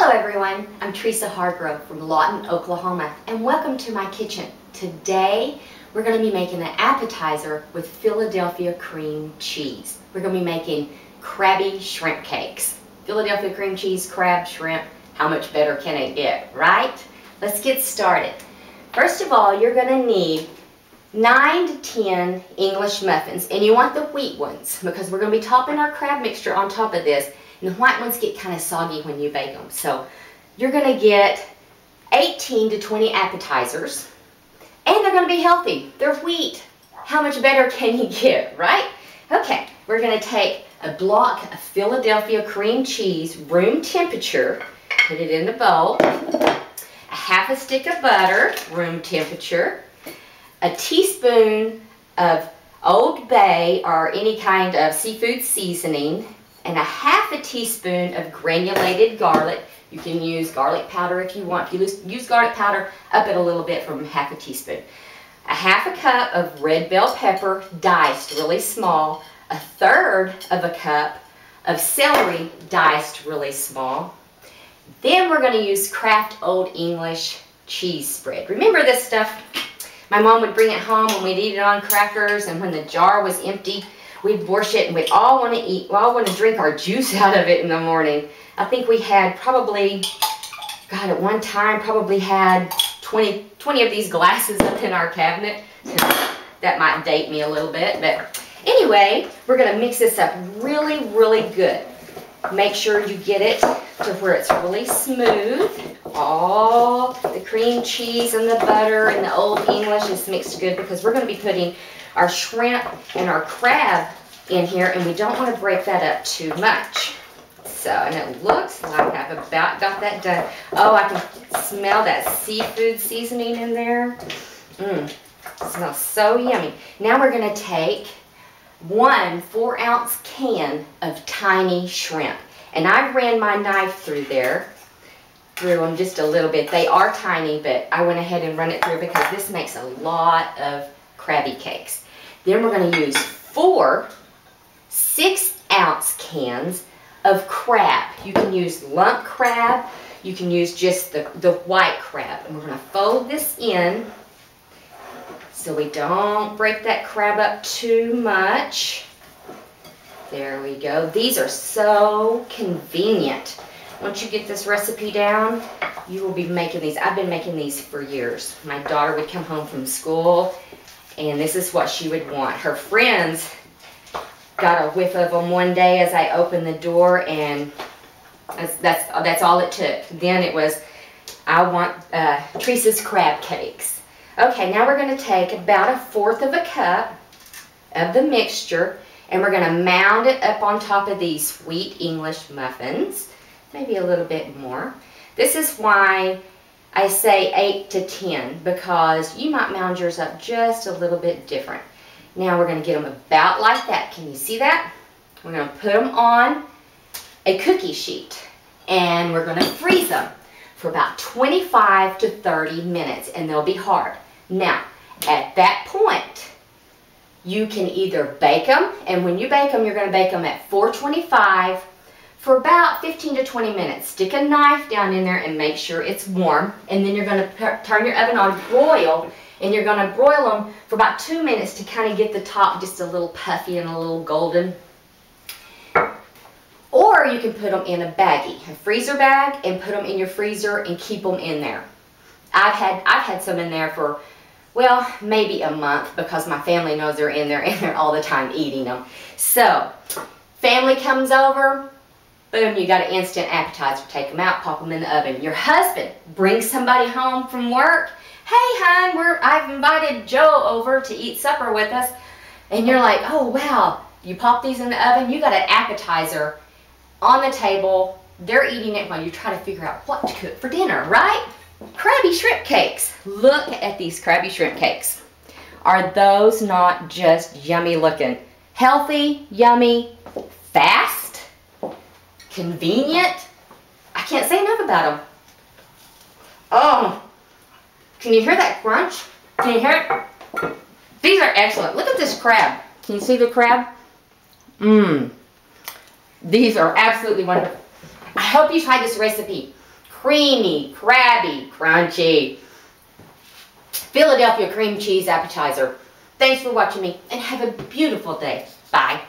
Hello everyone, I'm Tresa Hargrove from Lawton, Oklahoma, and welcome to my kitchen. Today we're going to be making an appetizer with Philadelphia cream cheese. We're going to be making Crabby shrimp cakes. Philadelphia cream cheese, crab, shrimp, how much better can it get, right? Let's get started. First of all, you're going to need 9 to 10 English muffins, and you want the wheat ones because we're going to be topping our crab mixture on top of this. And the white ones get kind of soggy when you bake them. So you're going to get 18 to 20 appetizers. And they're going to be healthy. They're wheat. How much better can you get, right? Okay, we're going to take a block of Philadelphia cream cheese, room temperature, put it in the bowl. A half a stick of butter, room temperature. A teaspoon of Old Bay or any kind of seafood seasoning. And a half a teaspoon of granulated garlic. You can use garlic powder if you want. If you use garlic powder, up it a little bit from half a teaspoon. A half a cup of red bell pepper, diced really small. A third of a cup of celery, diced really small. Then we're going to use Kraft Old English cheese spread. Remember this stuff? My mom would bring it home and we'd eat it on crackers, and when the jar was empty, we'd wash it and we'd all want to eat, we all want to drink our juice out of it in the morning. I think we had probably, God, at one time probably had 20 of these glasses up in our cabinet. That might date me a little bit, but anyway, we're going to mix this up really, really good. Make sure you get it to where it's really smooth. All the cream cheese and the butter and the Old English is mixed good because we're going to be putting our shrimp and our crab in here, and we don't want to break that up too much. So, and it looks like I've about got that done. Oh, I can smell that seafood seasoning in there. Smells so yummy. Now we're going to take 1 4-ounce can of tiny shrimp. And I ran my knife through them just a little bit. They are tiny, but I went ahead and run it through because this makes a lot of crabby cakes. Then we're going to use 4 6-ounce cans of crab. You can use lump crab. You can use just the white crab. And we're going to fold this in so we don't break that crab up too much. There we go. These are so convenient. Once you get this recipe down, you will be making these. I've been making these for years. My daughter would come home from school, and this is what she would want. Her friends got a whiff of them one day as I opened the door, and that's all it took. Then it was, I want Tresa's crab cakes. Okay, now we're going to take about 1/4 of a cup of the mixture, and we're going to mound it up on top of these sweet English muffins. Maybe a little bit more. This is why I say 8 to 10, because you might mound yours up just a little bit different. Now we're going to get them about like that. Can you see that? We're going to put them on a cookie sheet, and we're going to freeze them for about 25 to 30 minutes, and they'll be hard. Now, at that point, you can either bake them, and when you bake them, you're going to bake them at 425 for about 15 to 20 minutes. Stick a knife down in there and make sure it's warm, and then you're going to turn your oven on, broil, and you're going to broil them for about 2 minutes to kind of get the top just a little puffy and a little golden. Or you can put them in a baggie, a freezer bag, and put them in your freezer and keep them in there. I've had some in there for, well, maybe a month because my family knows they're in there all the time eating them. So, family comes over, boom, you got an instant appetizer. Take them out, pop them in the oven. Your husband brings somebody home from work. Hey, hon, I've invited Joe over to eat supper with us. And you're like, oh, wow. You pop these in the oven, you got an appetizer on the table. They're eating it while you try to figure out what to cook for dinner, right? Crabby shrimp cakes. Look at these crabby shrimp cakes. Are those not just yummy looking? Healthy, yummy, fast, convenient. I can't say enough about them. Oh, can you hear that crunch? Can you hear it? These are excellent. Look at this crab. Can you see the crab? These are absolutely wonderful. I hope you try this recipe. creamy, crabby, crunchy Philadelphia cream cheese appetizer. Thanks for watching me and have a beautiful day. Bye.